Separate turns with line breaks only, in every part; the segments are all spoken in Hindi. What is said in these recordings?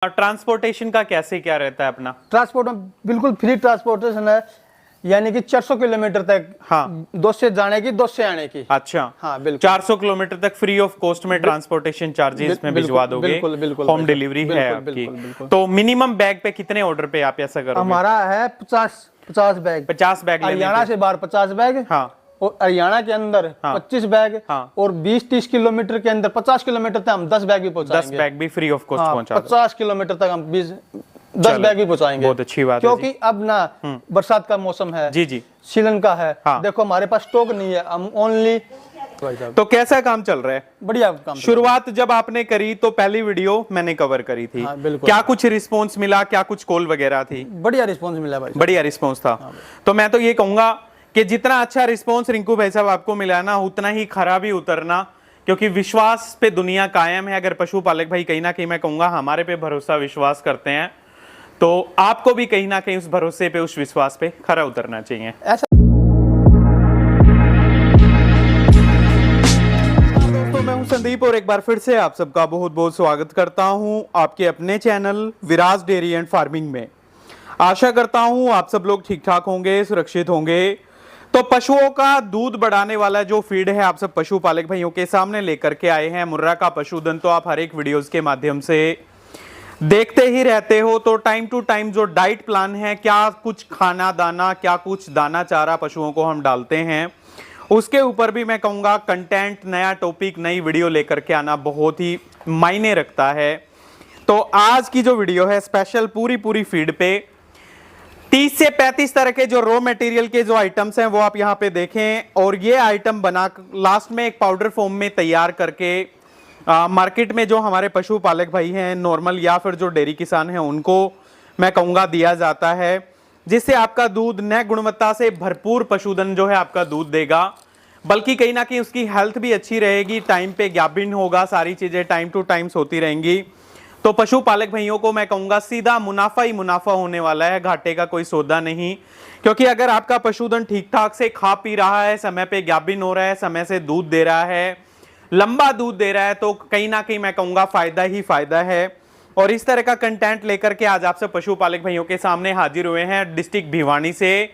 ट्रांसपोर्टेशन का कैसे क्या रहता है अपना?
ट्रांसपोर्ट में बिल्कुल फ्री ट्रांसपोर्टेशन है, यानी कि 400 किलोमीटर तक।
हाँ,
2 से जाने की 2 से आने की।
अच्छा,
हाँ बिल्कुल।
400 किलोमीटर तक फ्री ऑफ कॉस्ट में ट्रांसपोर्टेशन चार्जेस में भिजवा दोगे।
बिल्कुल बिल्कुल।
होम डिलीवरी है आपकी। तो मिनिमम बैग पे कितने ऑर्डर पे आप ऐसा करोगे?
हमारा है 50 बैग।
50 बैग
हरियाणा से बाहर 50 बैग।
हाँ,
और हरियाणा के अंदर 25 बैग।
हाँ।
और 20-30 किलोमीटर के अंदर 50 किलोमीटर तक हम 10 बैग भी पहुंचाएंगे।
10 बैग भी फ्री ऑफ कॉस्ट पहुंचा दो।
50 किलोमीटर तक हम 10 बैग भी पहुंचाएंगे।
बहुत अच्छी बात है
क्योंकि अब ना बरसात का मौसम है
जी जी,
सीजन का है।
हाँ।
देखो हमारे पास स्टॉक नहीं है, हम ओनली।
तो कैसा काम चल रहा है?
बढ़िया काम।
शुरुआत जब आपने करी तो पहली वीडियो मैंने कवर करी थी।
हाँ, बिल्कुल।
क्या कुछ रिस्पॉन्स मिला? क्या कुछ कॉल वगैरह थी?
बढ़िया रिस्पॉन्स मिला भाई।
बढ़िया रिस्पॉन्स था। तो मैं तो ये कहूंगा कि जितना अच्छा रिस्पॉन्स रिंकू भाई साहब आपको मिला ना, उतना ही खराब ही उतरना, क्योंकि विश्वास पे दुनिया कायम है। अगर पशुपालक भाई कहीं ना कहीं मैं कहूंगा हमारे पे भरोसा विश्वास करते हैं, तो आपको भी कहीं ना कहीं उस भरोसे पे, उस विश्वास पे खरा उतरना चाहिए।
ऐसा
दोस्तों, मैं हूं संदीप और एक बार फिर से आप सबका बहुत बहुत स्वागत करता हूं आपके अपने channel Viraj dairy and farming में। आशा करता हूं आप सब लोग ठीक ठाक होंगे, सुरक्षित होंगे। तो पशुओं का दूध बढ़ाने वाला जो फीड है आप सब पशुपालक भाइयों के सामने लेकर के आए हैं। मुर्रा का पशुधन तो आप हर एक वीडियोस के माध्यम से देखते ही रहते हो। तो टाइम टू टाइम जो डाइट प्लान है, क्या कुछ खाना दाना, क्या कुछ दाना चारा पशुओं को हम डालते हैं, उसके ऊपर भी मैं कहूंगा कंटेंट, नया टॉपिक, नई वीडियो लेकर के आना बहुत ही मायने रखता है। तो आज की जो वीडियो है स्पेशल पूरी फीड पे 30 से 35 तरह के जो रॉ मटेरियल के जो आइटम्स हैं वो आप यहाँ पे देखें। और ये आइटम बना लास्ट में एक पाउडर फॉर्म में तैयार करके मार्केट में जो हमारे पशुपालक भाई हैं नॉर्मल या फिर जो डेयरी किसान हैं उनको मैं कहूँगा दिया जाता है, जिससे आपका दूध नए गुणवत्ता से भरपूर पशुधन जो है आपका दूध देगा, बल्कि कहीं ना कहीं उसकी हेल्थ भी अच्छी रहेगी, टाइम पे गैपिंग होगा, सारी चीजें टाइम टू टाइम होती रहेंगी। तो पशुपालक भाइयों को मैं कहूंगा सीधा मुनाफा ही मुनाफा होने वाला है, घाटे का कोई सौदा नहीं। क्योंकि अगर आपका पशुधन ठीक ठाक से खा पी रहा है, समय पे गैपिंग हो रहा है, समय से दूध दे रहा है, लंबा दूध दे रहा है, तो कहीं ना कहीं मैं कहूंगा फायदा ही फायदा है। और इस तरह का कंटेंट लेकर के आज आपसे पशुपालक भाइयों के सामने हाजिर हुए हैं डिस्ट्रिक्ट भिवानी से।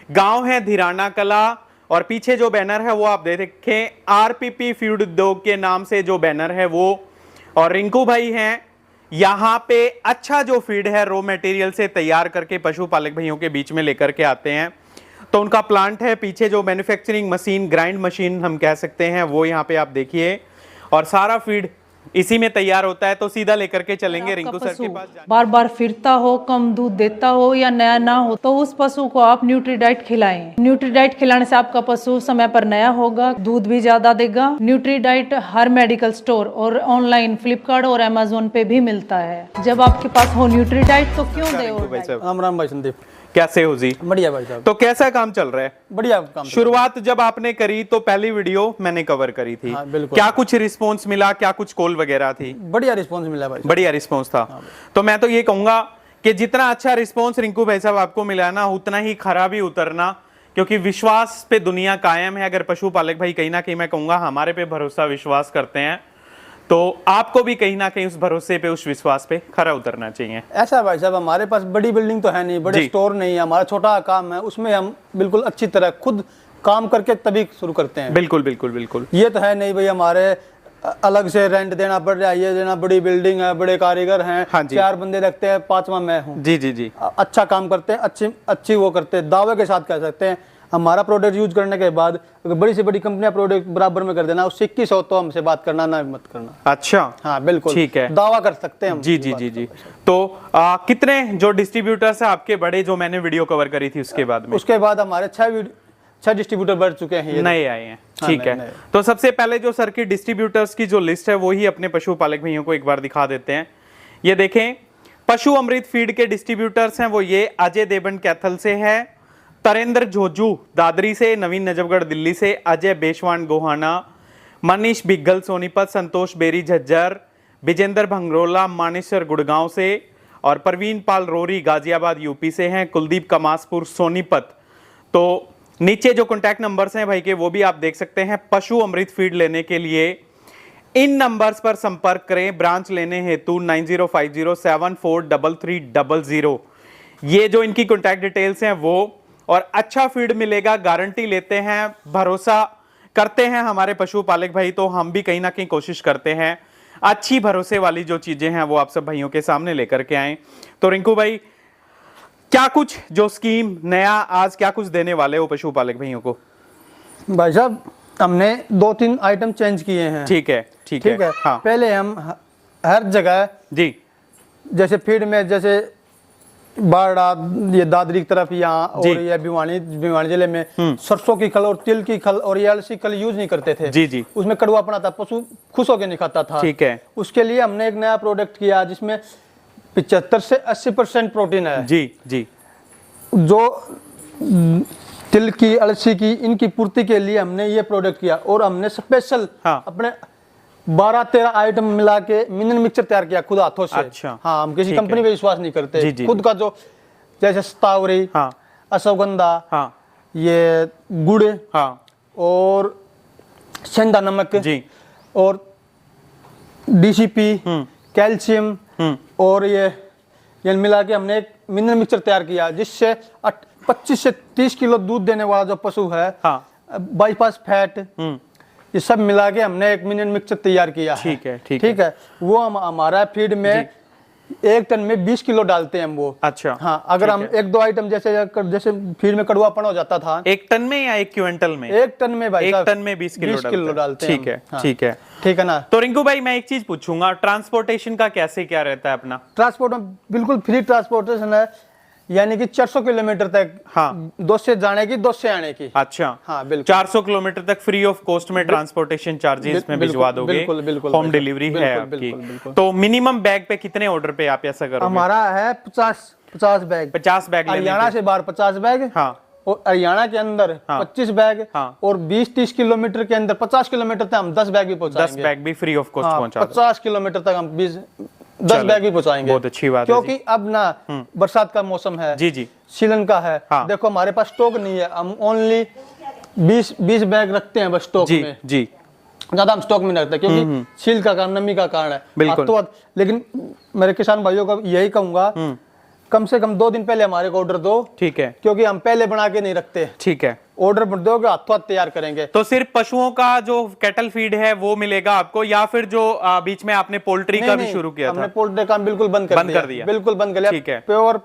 गांव है धीराना कला और पीछे जो बैनर है वो आप देखें, आरपीपी फीड उद्योग के नाम से जो बैनर है वो। और रिंकू भाई हैं यहाँ पे अच्छा जो फीड है रॉ मटेरियल से तैयार करके पशुपालक भाइयों के बीच में लेकर के आते हैं। तो उनका प्लांट है पीछे, जो मैन्युफैक्चरिंग मशीन, ग्राइंड मशीन हम कह सकते हैं, वो यहाँ पे आप देखिए। और सारा फीड इसी में तैयार होता है। तो सीधा लेकर के चलेंगे रिंकू सर के पास।
बार बार फिरता हो, कम दूध देता हो या नया ना हो, तो उस पशु को आप न्यूट्रीडाइट खिलाएं। न्यूट्रीडाइट खिलाने से आपका पशु समय पर नया होगा, दूध भी ज्यादा देगा। न्यूट्रीडाइट हर मेडिकल स्टोर और ऑनलाइन फ्लिपकार्ट और अमेजोन पे भी मिलता है। जब आपके पास हो न्यूट्रीडाइट तो क्यों दे।
राम राम भाई संदीप,
कैसे हो जी?
बढ़िया भाई साहब।
तो कैसा काम चल रहा है?
बढ़िया काम।
शुरुआत जब आपने करी तो पहली वीडियो मैंने कवर करी थी।
हाँ, बिल्कुल।
क्या कुछ रिस्पॉन्स मिला? क्या कुछ कॉल वगैरह थी?
बढ़िया रिस्पॉन्स मिला भाई।
बढ़िया रिस्पॉन्स था। तो मैं तो ये कहूंगा कि जितना अच्छा रिस्पॉन्स रिंकू भाई साहब आपको मिला ना, उतना ही खराब ही उतरना, क्योंकि विश्वास पे दुनिया कायम है। अगर पशुपालक भाई कहीं ना कहीं मैं कहूंगा हमारे पे भरोसा विश्वास करते हैं, तो आपको भी कहीं ना कहीं उस भरोसे पे, उस विश्वास पे खरा उतरना चाहिए।
ऐसा भाई साहब, हमारे पास बड़ी बिल्डिंग तो है नहीं, बड़े स्टोर नहीं है, हमारा छोटा काम है, उसमें हम बिल्कुल अच्छी तरह खुद काम करके तभी शुरू करते हैं।
बिल्कुल बिल्कुल बिल्कुल।
ये तो है नहीं भाई हमारे अलग से रेंट देना पड़ रहा है, ये देना, बड़ी बिल्डिंग है, बड़े कारीगर हैं।
हाँ जी।
4 बंदे रखते हैं, 5वां मैं हूँ।
जी जी जी।
अच्छा काम करते हैं, अच्छी वो करते हैं, दावे के साथ कह सकते हैं। हमारा प्रोडक्ट यूज करने के बाद अगर बड़ी से बड़ी कंपनियां प्रोडक्ट बराबर में कर देना, उससे 2100 तो हमसे बात करना ना मत करना।
अच्छा,
हाँ बिल्कुल,
ठीक है,
दावा कर सकते हैं हम।
जी जी जी जी। तो कितने जो डिस्ट्रीब्यूटर्स है आपके बड़े, जो मैंने वीडियो कवर करी थी उसके बाद में?
उसके बाद हमारे 6 डिस्ट्रीब्यूटर बढ़ चुके हैं, ये
नए आए हैं।
हाँ,
ठीक है। तो सबसे पहले जो सर की डिस्ट्रीब्यूटर्स की जो लिस्ट है वो ही अपने पशुपालक भाइयों को एक बार दिखा देते हैं। ये देखें, पशु अमृत फीड के डिस्ट्रीब्यूटर्स हैं वो ये अजय देवन कैथल से है, तरेंद्र झोजू दादरी से, नवीन नजफगढ़ दिल्ली से, अजय बेशवान गोहाना, मनीष बिग्गल सोनीपत, संतोष बेरी झज्जर, विजेंद्र भंगरोला मानेसर गुड़गांव से, और परवीन पाल रोरी गाजियाबाद यूपी से हैं, कुलदीप कमासपुर सोनीपत। तो नीचे जो कॉन्टैक्ट नंबर्स हैं भाई के वो भी आप देख सकते हैं। पशु अमृत फीड लेने के लिए इन नंबर्स पर संपर्क करें ब्रांच लेने हेतु 9050743300। ये जो इनकी कॉन्टैक्ट डिटेल्स हैं वो, और अच्छा फीड मिलेगा, गारंटी लेते हैं, भरोसा करते हैं हमारे पशुपालक भाई, तो हम भी कहीं ना कहीं कोशिश करते हैं अच्छी भरोसे वाली जो चीजें हैं वो आप सब भाइयों के सामने लेकर के आए। तो रिंकू भाई, क्या कुछ जो स्कीम नया आज क्या कुछ देने वाले हो पशुपालक भाइयों को?
भाई साहब, हमने 2-3 आइटम चेंज किए हैं।
ठीक है, ठीक
ठीक
है,
है।
हाँ
पहले हम हर जगह
जी,
जैसे फीड में, जैसे बाड़ा, ये दादरी की तरफ यहाँ
जी।
और ये भिवानी जिले में सरसों की खल और तिल की खल और ये अलसी खल यूज नहीं करते थे।
जी जी,
उसमें कड़वापना था, पशु खुश होकर नहीं खाता था।
ठीक है,
उसके लिए हमने एक नया प्रोडक्ट किया जिसमें 75 से 80% प्रोटीन है।
जी जी,
जो तिल की, अलसी की, इनकी पूर्ति के लिए हमने ये प्रोडक्ट किया। और हमने स्पेशल
हाँ।
अपने 12-13 आइटम मिला के मिनरल मिक्सचर तैयार किया खुद हाथों से।
अच्छा,
हाँ, हम किसी
ठीक
कंपनी
है।
पे विश्वास नहीं करते।
जी, जी,
खुद का जो, जैसे स्तावरी,
हाँ
अश्वगंधा,
हाँ
ये गुड़
हाँ
और सेंधा नमक
जी,
और डीसीपी, कैल्शियम और ये मिला के हमने एक मिनरल मिक्सचर तैयार किया, जिससे 25 से 30 किलो दूध देने वाला जो पशु है,
हाँ,
बाईपास फैट, ये सब मिला के हमने एक मिनरल मिक्सचर तैयार किया है।
ठीक है, ठीक
ठीक है। वो हमारा फीड में 1 टन में 20 किलो डालते हैं हम वो।
अच्छा,
हाँ, अगर हम 1-2 आइटम जैसे फीड में कड़वापन हो जाता था,
1 टन में या 1 क्विंटल में?
1 टन में भाई
1
साहब
टन में 20 किलो
डालते हैं
ठीक है,
हम। हाँ।
ठीक है,
ठीक है ना।
तो रिंकू भाई मैं एक चीज पूछूंगा, ट्रांसपोर्टेशन का कैसे क्या रहता है अपना?
ट्रांसपोर्ट में बिल्कुल फ्री ट्रांसपोर्टेशन है, यानी कि 400 किलोमीटर तक,
हाँ,
2 से जाने की, 2 से आने की।
अच्छा,
हाँ, बिल्कुल।
400 किलोमीटर तक फ्री ऑफ कॉस्ट में ट्रांसपोर्टेशन चार्जेस में भिजवा दोगे?
बिल्कुल, बिल्कुल,
होम
बिल्कुल,
डिलीवरी है
बिल्कुल,
आपकी?
बिल्कुल, बिल्कुल।
तो मिनिमम बैग पे कितने ऑर्डर पे आप ऐसा करोगे?
हमारा है 50 बैग।
50 बैग लेने
हरियाणा
पे?
से बाहर 50 बैग,
हाँ,
और हरियाणा के अंदर
हाँ।
25 बैग,
हाँ।
और 20-30 किलोमीटर के अंदर 50 किलोमीटर तक हम 10 बैग भी
10
पहुंचाएंगे।
बैग भी फ्री ऑफ कॉस्ट
हाँ,
पहुंचा दो।
50 किलोमीटर तक हम 10 बैग भी पहुंचाएंगे।
बहुत अच्छी बात है
क्योंकि अब ना बरसात का मौसम है,
जी जी,
सीलन का है।
हाँ।
देखो हमारे पास स्टॉक नहीं है, हम ओनली 20 बैग रखते हैं बस स्टॉक
जी
में।
जी,
ज्यादा हम स्टॉक में नहीं रखते, क्योंकि सील का कारण, नमी का कारण है।
बिल्कुल।
तो लेकिन मेरे किसान भाइयों को यही कहूंगा, कम से कम 2 दिन पहले हमारे को ऑर्डर दो,
ठीक है,
क्योंकि हम पहले बना के नहीं रखते।
ठीक है।
ऑर्डर दोगे, हाथों हाथ तैयार करेंगे।
तो सिर्फ पशुओं का जो कैटल फीड है वो मिलेगा आपको, या फिर जो बीच में आपने पोल्ट्री का भी शुरू किया
हमने
था?
पोल्ट्री काम बिल्कुल बंद कर दिया। बिल्कुल बंद कर लिया।
ठीक है।
प्योर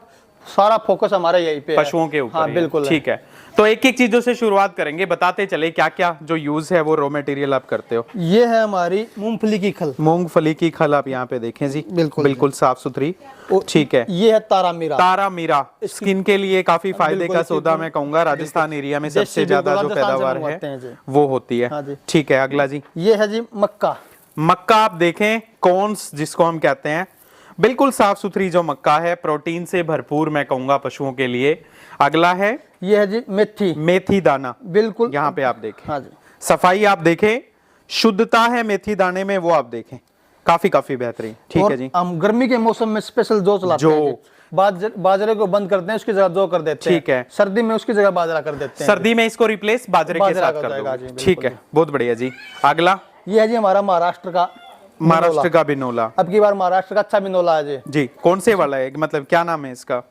सारा फोकस हमारा यही पे है,
पशुओं के ऊपर
हाँ,
ही है।
बिल्कुल है।
ठीक है, तो एक एक चीजों से शुरुआत करेंगे, बताते चले क्या क्या जो यूज है वो रॉ मटेरियल आप करते हो।
ये है हमारी मूंगफली की खल।
मूंगफली की खल आप यहाँ पे देखें जी,
बिल्कुल,
बिल्कुल साफ सुथरी। ठीक है।
ये है तारा मीरा।
तारा मीरा स्किन के लिए काफी फायदे
बिल्कुल,
का सौदा मैं कहूंगा, राजस्थान एरिया में सबसे
देसी
ज्यादा जो
बिल्कुल राजस्थान से
पैदावार
मंगवाते
है
हैं जी।
वो होती
हाँ
है।
जी।
ठीक है, अगला जी।
ये है जी मक्का।
मक्का आप देखें, कॉर्न्स जिसको हम कहते हैं, बिल्कुल साफ सुथरी जो मक्का है, प्रोटीन से भरपूर मैं कहूंगा पशुओं के लिए। अगला है,
ये है जी मेथी।
मेथी दाना,
बिल्कुल
यहाँ पे आप देखें,
हाँ जी।
सफाई आप देखें, शुद्धता है मेथी दाने में, वो आप देखें, काफी बेहतरीन। ठीक
और
है जी।
हम गर्मी के मौसम में स्पेशल जौ चलाते हैं जी। बाजरे को बंद करते हैं, उसकी जगह जौ कर देते हैं।
ठीक है।
सर्दी में उसकी जगह बाजरा कर देते हैं।
सर्दी में इसको रिप्लेस बाजरे के
बाजरा
साथ
का
कर
जाएगा
दो।
जी, बिल्कुल
ठीक है, बहुत बढ़िया जी। अगला,
ये है जी हमारा महाराष्ट्र का
महाराष्ट्र का बिनोला।
अब की बार महाराष्ट्र का अच्छा बिनोला है जी।
जी, कौन से वाला है, मतलब क्या नाम है इसका?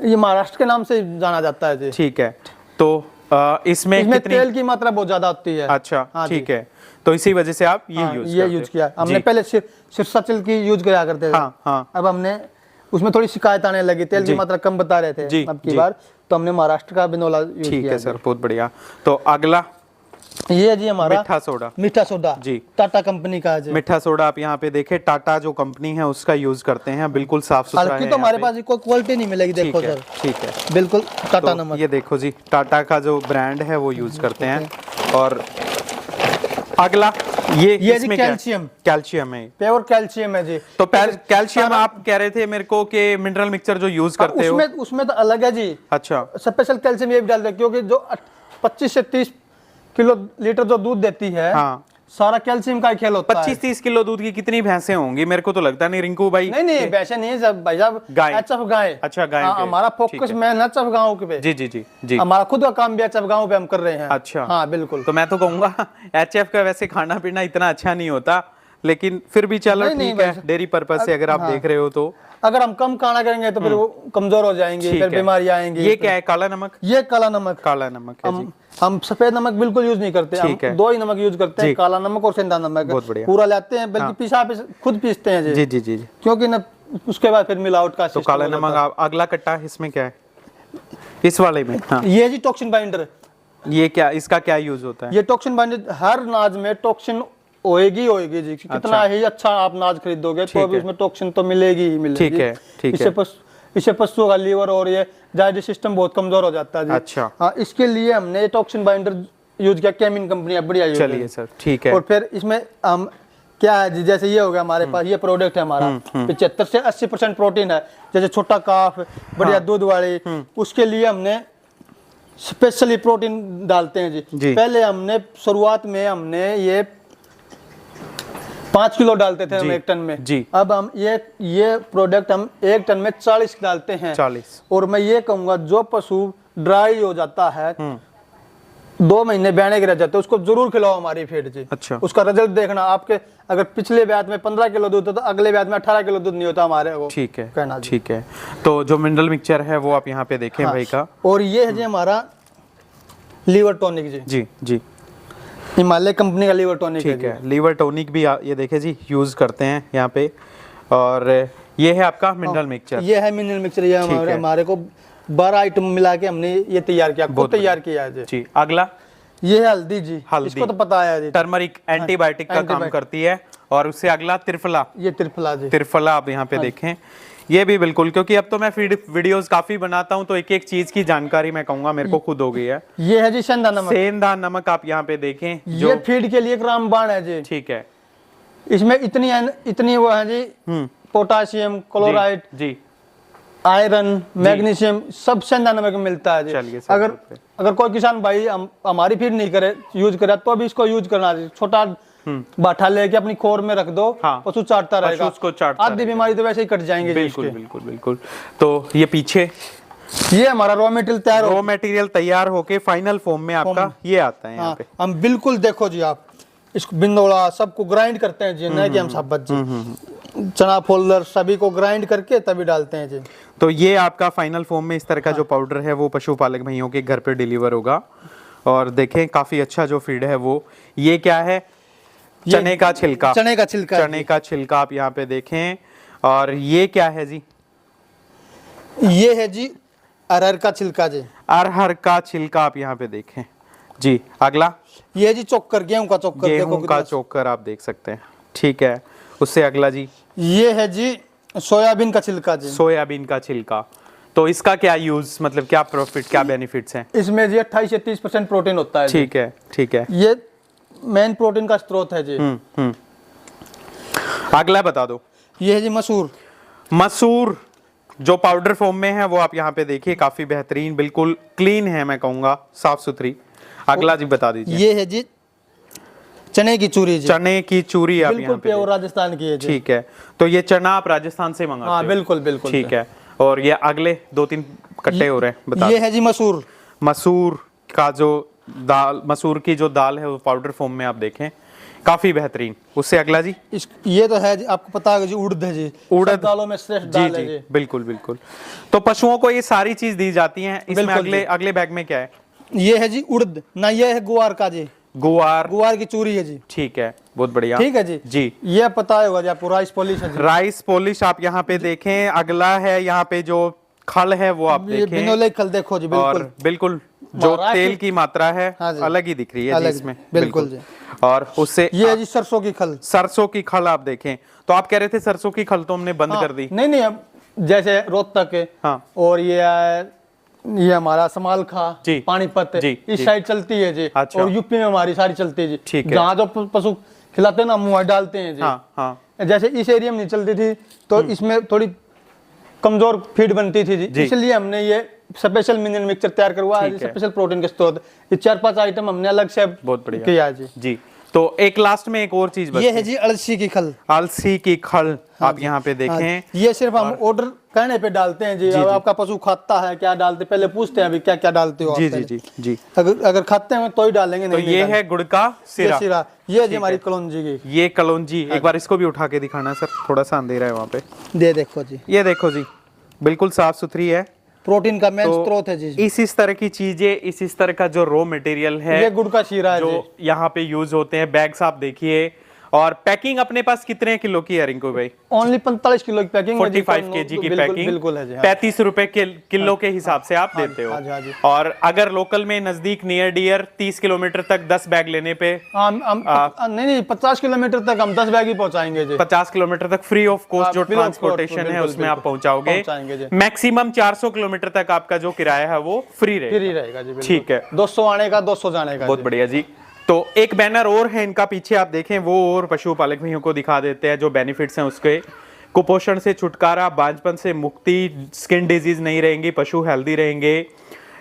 ये महाराष्ट्र के नाम से जाना जाता है जी।
ठीक है, तो इसमें कितनी?
तेल की मात्रा बहुत ज्यादा होती है।
अच्छा,
हाँ
ठीक
जी।
है, तो इसी वजह से आप ये
हाँ,
यूज
ये यूज किया। हमने पहले सिरसाचिल की यूज किया करते थे।
हाँ, हाँ।
अब हमने उसमें थोड़ी शिकायत आने लगी, तेल की मात्रा कम बता रहे थे
जी,
अब की
जी।
बार, तो हमने महाराष्ट्र का बिनोला यूज
ठीक
किया।
है सर, बहुत बढ़िया। तो अगला,
ये है जी हमारा
मीठा सोडा।
मीठा सोडा
जी।
टाटा कंपनी का है जी।
मीठा सोडा आप यहाँ पे देखें, टाटा जो कंपनी है उसका यूज करते हैं, बिल्कुल साफ सुथरा
हल्की
है।
तो हमारे
यहाँ
पास कोई क्वालिटी नहीं मिलेगी,
पे।
देखो
ठीक है,
सर।
ठीक है।
बिल्कुल टाटा
तो
नमक।
ये देखो जी, टाटा का जो ब्रांड है वो यूज करते हैं। और अगला, ये
जी
इसमें क्या है?
कैल्शियम।
कैल्शियम है।
प्योर कैल्शियम है जी।
तो कैल्शियम आप कह रहे थे मेरे को कि मिनरल मिक्सचर जो यूज करते हो,
उसमें तो अलग है जी।
अच्छा,
स्पेशल कैल्शियम ये भी डालते हैं, क्योंकि जो 25 से 30 किलो लीटर जो दूध देती है,
हाँ,
सारा कैल्शियम का ही खेल होता है।
25-30 किलो दूध की कितनी भैंसें होंगी? मेरे को तो लगता नहीं रिंकू भाई।
नहीं वैसे नहीं सब भाई साहब,
गाय।
एचएफ गाय।
अच्छा, गाय
हाँ,
के।
हमारा
ठीक
फोकस
है।
मैं एचएफ गाँव पे।
जी जी जी जी।
हमारा खुद का काम भी एचएफ गाँव पे हम कर रहे हैं।
अच्छा,
हाँ बिल्कुल।
तो मैं तो कहूंगा एचएफ का वैसे खाना पीना इतना अच्छा नहीं होता, लेकिन फिर भी चलो
नहीं, नहीं
ठीक है,
वैसे-
डेयरी पर्पज से अगर आप देख रहे हो तो
अगर हम कम खाना करेंगे तो फिर वो कमजोर हो जाएंगे,
ठीक
फिर
है।
बीमारी आएंगी।
ये क्या है, काला नमक?
ये काला नमक।
काला नमक है जी।
हम सफेद नमक बिल्कुल यूज नहीं करते, हम
ठीक है।
2 ही नमक यूज करते
जी।
हैं, काला नमक और सेंधा नमक।
बहुत बढ़िया।
पूरा लाते हैं, बल्कि खुद पीसते हैं जी,
जी जी जी जी।
क्योंकि ना उसके बाद फिर मिलावट का
तो
सिस्टम
काला
हो
नमक
जाता
अगला कट्टा इसमें क्या है, इस वाले में? हाँ,
है। ये जी टॉक्सिन बाइंडर।
ये क्या, इसका क्या यूज होता है?
ये टॉक्सिन बाइंडर, हर नाज में टॉक्सिन होएगी जी। कितना ही अच्छा आप नाज खरीदोगे तो भी
है।
उसमें टॉक्सिन तो मिलेगी ही मिलेगी।
ठीक है, ठीक
इससे
है।
इससे पशुओं का लीवर और ये डाइजेस्ट सिस्टम बहुत कमजोर हो जाता है जी।
अच्छा।
हाँ, इसके लिए हमने टॉक्सिन बाइंडर यूज किया, केमिन कंपनी बढ़िया यूज
चलिए सर, ठीक है।
और फिर इसमें हम क्या है जी, जैसे ये हो गया हमारे पास ये प्रोडक्ट है हमारा, 75 से 80% प्रोटीन है। जैसे छोटा काफ, बढ़िया दूध वाली, उसके लिए हमने स्पेशली प्रोटीन डालते हैं
जी।
जी। पहले हमने शुरुआत में हमने ये 5 किलो डालते थे हम
जी,
1 टन में
जी।
अब हम ये प्रोडक्ट हम 1 टन में 40 डालते हैं।
40।
और मैं ये कहूंगा जो पशु ड्राई हो जाता है, 2 महीने बहने के रह जाते हैं, उसको जरूर खिलाओ हमारी फीड जी।
अच्छा।
उसका रिजल्ट देखना, आपके अगर पिछले ब्याज में 15 किलो दूध होता तो अगले ब्याज में 18 किलो दूध नहीं होता हमारे को।
ठीक है,
कहना जी।
ठीक है। तो जो मिनरल मिक्सचर है वो आप यहाँ पे देखें भाई का।
और ये है जी हमारा लीवर टॉनिक जी,
जी जी,
हिमालय कंपनी का लीवर टॉनिक
ठीक है। लीवर टॉनिक भी ये देखे जी यूज करते हैं यहाँ पे। और ये है आपका मिनरल मिक्सचर।
ये है मिनरल मिक्सचर। ये
है।
हमारे को 12 आइटम मिला के हमने ये तैयार किया, खुद
बहुत
तैयार किया है जी।
जी, अगला
ये है हल्दी जी,
हल्दी।
इसको तो पता है जी,
टर्मरिक एंटीबायोटिक का काम
एंटीबायोटिक।
करती है। और उससे अगला त्रिफला।
ये त्रिफला जी।
त्रिफला आप यहाँ पे देखें, ये भी बिल्कुल, क्योंकि अब तो मैं वीडियोस काफी बनाता हूँ तो एक एक चीज की जानकारी मैं कहूंगा मेरे को खुद हो गई है।
ये है जी सेंधा नमक।
सेंधा नमक आप यहाँ पे देखें
ये फीड के लिए एक रामबाण है जी।
ठीक है।
इसमें इतनी वो है जी, पोटाशियम, क्लोराइड,
जी,
आयरन, मैग्नीशियम सब सेंधा नमक में मिलता है
चलिए
जी।
सर,
अगर कोई किसान भाई हमारी फीड नहीं करे, यूज करे, तो भी इसको यूज करना चाहिए। छोटा बाठा लेके अपनी खोर में रख दो,
हाँ।
पशु चाटता रहेगा,
उसको चाटता
आधी बीमारी तो वैसे ही कट जाएंगे जी
बिल्कुल
इसके।
बिल्कुल बिल्कुल। तो ये पीछे
ये हमारा रॉ मटेरियल तैयार हो,
रॉ मटेरियल तैयार होके फाइनल फॉर्म में आपका ये आता है यहाँ
हाँ,
पे।
हम बिल्कुल देखो जी, आप इसको बिंदोड़ा सबको ग्राइंड करते हैं जी, नहीं कि हम साबत जी, चना फोल्डर सभी को ग्राइंड करके तभी डालते हैं जी।
तो ये आपका फाइनल फॉर्म में इस तरह का जो पाउडर है वो पशुपालक भाइयों के घर पे डिलीवर होगा। और देखें काफी अच्छा जो फीड है वो, ये क्या है, चने का छिलका।
चने का छिलका,
चने का छिलका आप यहाँ पे देखें। और ये क्या है जी?
ये है जी अरहर का छिलका जी।
अरहर का छिलका आप यहाँ पे देखें जी। अगला
ये है जी चोकर, गेहूं का चोकर,
गेहूं
देखो
का
कितना-
चोकर आप देख सकते हैं। ठीक है, उससे अगला जी
ये है जी सोयाबीन का छिलका जी।
सोयाबीन का छिलका। तो इसका क्या यूज, मतलब क्या प्रॉफिट, क्या बेनिफिट्स हैं?
इसमें जी 28 से 30% प्रोटीन होता है जी।
ठीक है, ठीक है।
ये मेन प्रोटीन का स्रोत है जी।
अगला बता दो।
ये है जी मसूर।
मसूर जो पाउडर फॉर्म में है वो आप यहाँ पे देखिए, काफी बेहतरीन, बिल्कुल क्लीन है, मैं कहूंगा साफ सुथरी। अगला जी बता दीजिए।
ये है जी चने की चूरी जी,
चने की चूरी आप
बिल्कुल
यहाँ पे
प्योर राजस्थान की है जी।
ठीक है। तो ये चना आप राजस्थान से मंगाते
हाँ
हो?
बिल्कुल बिल्कुल।
ठीक है। और ये अगले 2-3 कट्टे हो रहे हैं, बता
ये है जी मसूर।
मसूर का जो दाल, मसूर की जो दाल है वो पाउडर फॉर्म में आप देखें, काफी बेहतरीन। उससे अगला जी
ये तो है जी, आपको पता है जी, उड़द है जी,
उड़द।
सब दालों में श्रेष्ठ
जी
दाल है
जी,
जी।
बिल्कुल बिल्कुल। तो पशुओं को ये सारी चीज दी जाती हैं। इसमें
बिल्कुल
अगले
जी।
अगले बैग में क्या है?
ये है जी उड़द, ना ये है गुआर का जी,
गुआर।
गुआर की चूरी है जी।
ठीक है, बहुत बढ़िया।
ठीक है जी।
जी,
ये पता होगा जी आपको, राइस पॉलिश है जी।
राइस पॉलिश आप यहाँ पे देखें। अगला है यहाँ पे जो खल है वो आप
ये
देखें।
बिनोले खल देखो जी,
और
बिल्कुल
बिल्कुल जो
महाराष्ट्र-
तेल की मात्रा है
हाँ जी।
अलग ही दिख रही है जी
अलग,
इसमें।
बिल्कुल जी।
और उससे
ये है जी सरसों की खल।
सरसों की खल आप देखें। तो आप कह रहे थे सरसों की खल तो हमने बंद कर दी।
नहीं नहीं, अब जैसे रोहतक है,
हाँ।
और ये हमारा समालखा,
जी।
पानीपत
जी,
इस
जी।
साइड चलती है जी।
अच्छा।
और यूपी में हमारी सारी चलती है जी।
ठीक है।
जहाँ जो पशु खिलाते हैं ना, मुँह डालते हैं जी।
हाँ हाँ,
जैसे इस एरिया में नहीं चलती थी तो इसमें थोड़ी कमजोर फीड बनती थी जी,
जी।
इसलिए हमने ये स्पेशल मिनरल मिक्सचर तैयार करवाया है,
ठीक है।
स्पेशल प्रोटीन के स्रोत। ये 4-5 आइटम हमने अलग से
बहुत बढ़िया
किया है जी।
जी। तो एक लास्ट में एक और चीज
ये है जी अलसी की खल।
अलसी की खल आप यहाँ पे देखें।
ये सिर्फ हम ऑर्डर करने पे डालते हैं जी। अब आपका पशु खाता है क्या डालते, पहले पूछते हैं अभी क्या क्या डालते हो आप
जी
पहले।
जी जी जी।
अगर खाते हैं तो ही डालेंगे,
तो
नहीं
ये है गुड़ का सिरा।
सिरा। ये जी हमारी कलौंजी की।
ये कलौंजी, एक बार इसको भी उठा के दिखाना सर, थोड़ा सा अंधेरा है वहाँ पे।
दे देखो जी,
ये देखो जी, बिल्कुल साफ सुथरी है,
प्रोटीन का मेन
तो
स्रोत है जी।
इस तरह की चीजें, इस तरह का जो रॉ मटेरियल है
ये गुड़ का शीरा है
जो
जी।
यहाँ पे यूज होते हैं। बैग्स आप देखिए, और पैकिंग अपने पास कितने किलो की है रिंकू भाई?
ओनली 45 किलो की पैकिंग है जी।
45 केजी की
बिल्कुल,
पैकिंग,
बिल्कुल है जी। हाँ।
35 रुपए किलो के हिसाब से आप देते हो।
हाँ जी, हाँ जी।
और अगर लोकल में नजदीक नियर डियर 30 किलोमीटर तक 10 बैग लेने पे
नहीं 50 किलोमीटर तक हम 10 बैग ही पहुंचाएंगे जी।
50 किलोमीटर तक फ्री ऑफ कॉस्ट जो
बिल्कुल,
ट्रांसपोर्टेशन है
बिल्कुल,
उसमें आप
बिल्कुल।
पहुंचाओगे।
पहुंचाएंगे जी।
मैक्सिमम 400 किलोमीटर तक आपका जो किराया है वो फ्री रहेगा।
फ्री रहेगा जी, बिल्कुल।
ठीक है,
200 आने का 200 जाने का।
बहुत बढ़िया जी। तो एक बैनर और है इनका पीछे आप देखें, वो और पशुपालक भाइयों को दिखा देते हैं जो बेनिफिट्स हैं उसके। कुपोषण से छुटकारा, बांझपन से मुक्ति, स्किन डिजीज नहीं रहेंगी, पशु हेल्दी रहेंगे,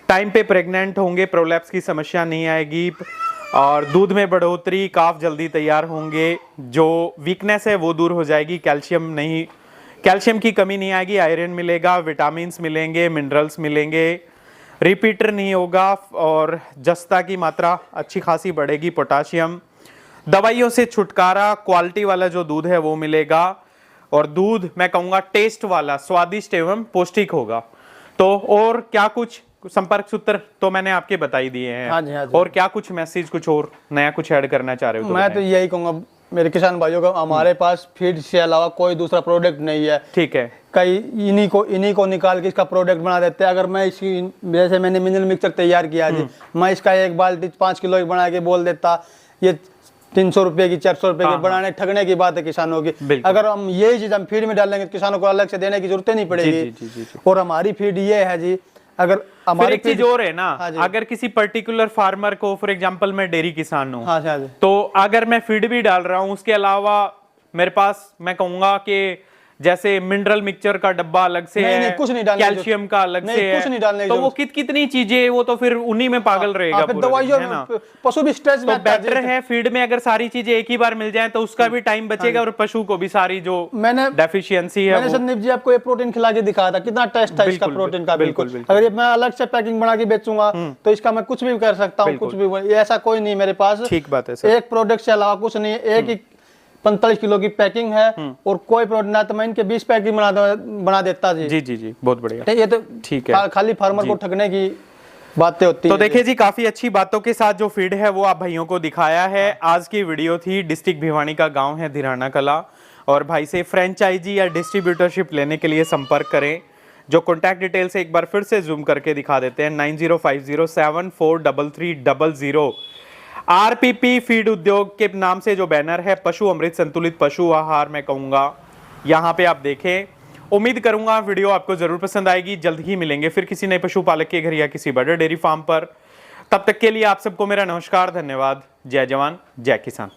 टाइम पे प्रेग्नेंट होंगे, प्रोलैप्स की समस्या नहीं आएगी, और दूध में बढ़ोतरी, काफ जल्दी तैयार होंगे, जो वीकनेस है वो दूर हो जाएगी, कैल्शियम की कमी नहीं आएगी, आयरन मिलेगा, विटामिन मिलेंगे, मिनरल्स मिलेंगे, रिपीटर नहीं होगा, और जस्ता की मात्रा अच्छी खासी बढ़ेगी, पोटाशियम, दवाइयों से छुटकारा, क्वालिटी वाला जो दूध है वो मिलेगा, और दूध मैं कहूँगा टेस्ट वाला, स्वादिष्ट एवं पौष्टिक होगा। तो और क्या कुछ संपर्क सूत्र तो मैंने आपके बता ही दिए हैं।
हाँ जी, हाँ जी।
और क्या कुछ मैसेज, कुछ और नया कुछ ऐड करना चाह रहे हो?
मैं तो यही कहूँगा मेरे किसान भाइयों को, हमारे पास फीड से अलावा कोई दूसरा प्रोडक्ट नहीं है।
ठीक है,
कई इन्हीं को निकाल के इसका प्रोडक्ट बना देते हैं। अगर मैं इसकी, जैसे मैंने मिनरल मिक्सचर तैयार किया जी, मैं इसका एक बाल्टी 5 किलो की बना के बोल देता, ये 300 रुपए की, 400 रुपए की बनाने, ठगने की बात है किसानों की। अगर हम यही चीज हम फीड में डालेंगे तो किसानों को अलग से देने की जरूरत नहीं पड़ेगी।
जी।
और हमारी फीड ये है जी, अगर हमारी
एक चीज और है ना,
हाँ जी।
अगर किसी पर्टिकुलर फार्मर को, फॉर एग्जांपल मैं डेयरी किसान हूँ,
हाँ जी,
तो अगर मैं फीड भी डाल रहा हूँ उसके अलावा मेरे पास, मैं कहूंगा कि जैसे मिनरल मिक्सचर का डब्बा अलग से है,
कुछ नहीं डालने
कैल्शियम का अलग से है,
कुछ नहीं डालने
तो वो कितनी चीजें, वो तो फिर उन्हीं में पागल रहेगा
फिर
पूरा दिन,
दवाइयों
है ना?
में पशु भी स्ट्रेस
तो
में आता है
बेटर
जी।
है फीड में अगर सारी चीजें एक ही बार मिल जाए तो उसका भी टाइम बचेगा, और पशु को भी सारी जो डेफिशिएंसी है।
मैंने संदीप जी आपको ये प्रोटीन खिला के दिखाया था, कितना टेस्ट था इसका प्रोटीन का। बिल्कुल। अगर ये मैं अलग से पैकिंग बना के बेचूंगा तो इसका मैं कुछ भी कर सकता हूँ, कुछ भी, ऐसा कोई नहीं मेरे पास।
ठीक बात है सर।
एक प्रोडक्ट से अलावा कुछ नहीं है, एक ही 45 किलो की पैकिंग है, और कोई प्रोडक्ट ना तो मैं इनके 20 पैकिंग बना देता जी।
जी, बहुत बढ़िया।
ये तो
ठीक है,
खाली फार्मर को ठगने की बातें होती
तो
हैं।
देखिए जी, काफी अच्छी बातों के साथ जो फीड है वो आप भाइयों को दिखाया है। आज की वीडियो थी, डिस्ट्रिक्ट भिवानी का गांव है धीराना कला, और भाई से फ्रेंचाइजी या डिस्ट्रीब्यूटरशिप लेने के लिए संपर्क करें। जो कॉन्टैक्ट डिटेल्स एक बार फिर से जूम करके दिखा देते हैं, 9050743300। आरपीपी फीड उद्योग के नाम से जो बैनर है, पशु अमृत संतुलित पशु आहार, मैं कहूंगा यहाँ पे आप देखें। उम्मीद करूंगा वीडियो आपको जरूर पसंद आएगी। जल्द ही मिलेंगे फिर किसी नए पशुपालक के घर या किसी बड़े डेयरी फार्म पर। तब तक के लिए आप सबको मेरा नमस्कार, धन्यवाद, जय जवान जय किसान।